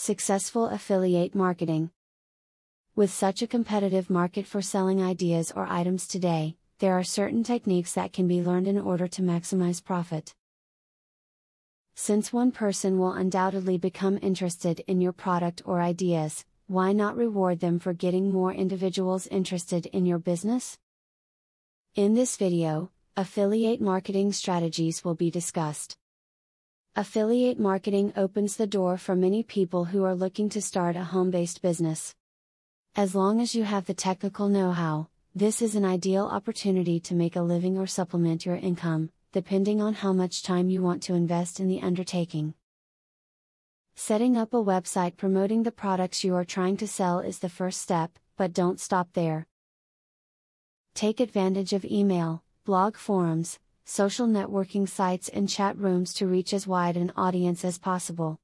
Successful affiliate marketing. With such a competitive market for selling ideas or items today, there are certain techniques that can be learned in order to maximize profit. Since one person will undoubtedly become interested in your product or ideas, why not reward them for getting more individuals interested in your business? In this video, affiliate marketing strategies will be discussed. Affiliate marketing opens the door for many people who are looking to start a home-based business. As long as you have the technical know-how, this is an ideal opportunity to make a living or supplement your income, depending on how much time you want to invest in the undertaking. Setting up a website promoting the products you are trying to sell is the first step, but don't stop there. Take advantage of email, blog forums, social networking sites and chat rooms to reach as wide an audience as possible.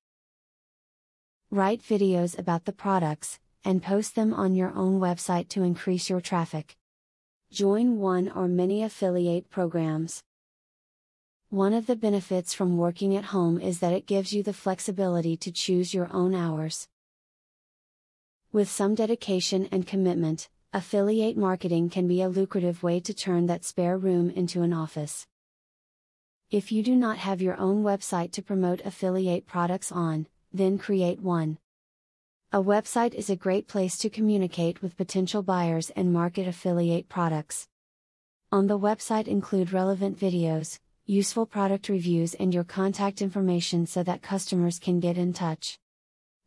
Write videos about the products, and post them on your own website to increase your traffic. Join one or many affiliate programs. One of the benefits from working at home is that it gives you the flexibility to choose your own hours. With some dedication and commitment, affiliate marketing can be a lucrative way to turn that spare room into an office. If you do not have your own website to promote affiliate products on, then create one. A website is a great place to communicate with potential buyers and market affiliate products. On the website include relevant videos, useful product reviews and your contact information so that customers can get in touch.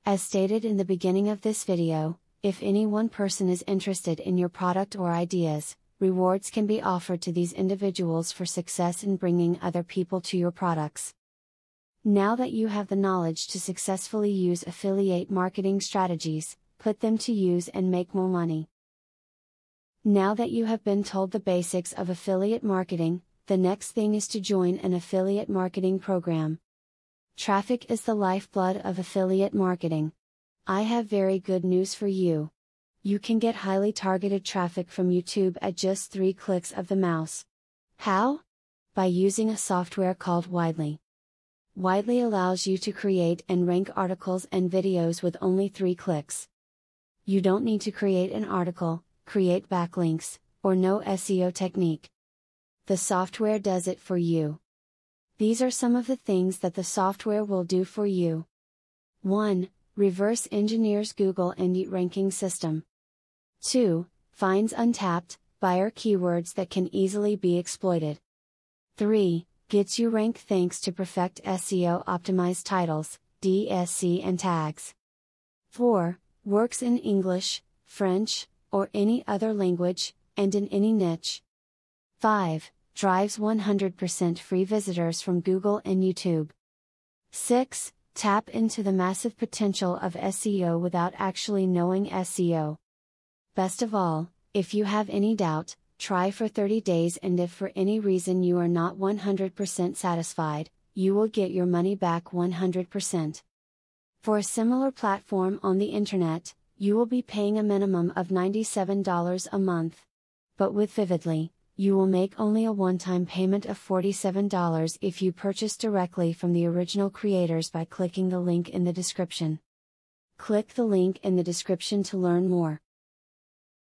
As stated in the beginning of this video, if any one person is interested in your product or ideas, rewards can be offered to these individuals for success in bringing other people to your products. Now that you have the knowledge to successfully use affiliate marketing strategies, put them to use and make more money. Now that you have been told the basics of affiliate marketing, the next thing is to join an affiliate marketing program. Traffic is the lifeblood of affiliate marketing. I have very good news for you. You can get highly targeted traffic from YouTube at just 3 clicks of the mouse. How? By using a software called Widely. Widely allows you to create and rank articles and videos with only 3 clicks. You don't need to create an article, create backlinks, or know SEO technique. The software does it for you. These are some of the things that the software will do for you. 1. Reverse engineers Google and ranking system. 2. Finds untapped, buyer keywords that can easily be exploited. 3. Gets you ranked thanks to perfect SEO optimized titles, DSC and tags. 4. Works in English, French, or any other language, and in any niche. 5. Drives 100% free visitors from Google and YouTube. 6. Tap into the massive potential of SEO without actually knowing SEO. Best of all, if you have any doubt, try for 30 days and if for any reason you are not 100% satisfied, you will get your money back 100%. For a similar platform on the internet, you will be paying a minimum of $97 a month. But with Vividly, you will make only a one-time payment of $47 if you purchase directly from the original creators by clicking the link in the description. Click the link in the description to learn more.